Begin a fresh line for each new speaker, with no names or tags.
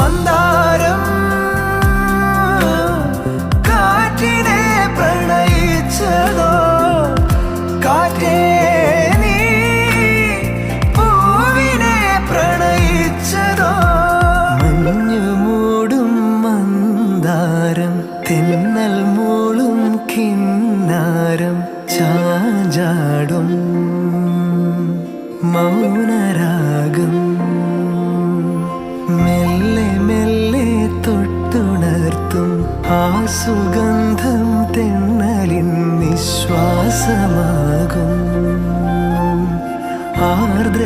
മന്ദാരം കാറ്റിനെ പ്രണയിച്ചതോ, കാറ്റേ നീ പൂവിനെ പ്രണയിച്ചതോ. മഞ്ഞു മൂടും മന്ദാരം, തെന്നൽ മൂളും കിന്നാരം, ചാഞ്ചാടും മൗനരാഗം, മെല്ലെ മെല്ലെ തൊട്ടുണർത്തും ആ സുഗന്ധം തെന്നലിൻ നിശ്വാസമാകും. ആർദ്ര